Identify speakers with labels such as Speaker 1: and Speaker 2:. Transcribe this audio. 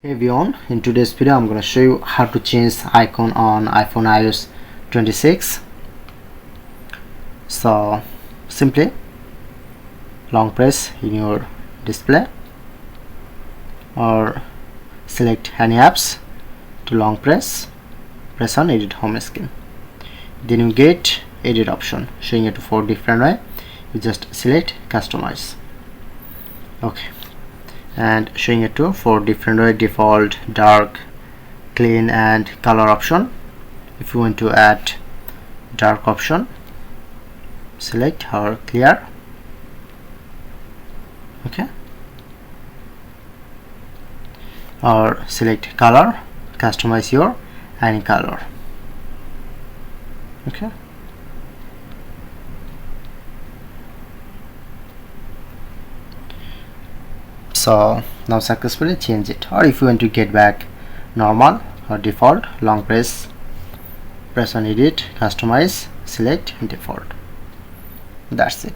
Speaker 1: Hey everyone, in today's video I'm going to show you how to change icon on iPhone iOS 26. So simply long press in your display or select any apps to long press on edit home screen. Then you get edit option showing it to 4 different way. You just select customize. Okay, and showing it to 4 different way: default, dark, clean and color option. If you want to add dark option, select or clear. Okay, or select color, customize your any color. Okay, so now successfully change it. Or if you want to get back normal or default, long press on edit, customize, select default. That's it.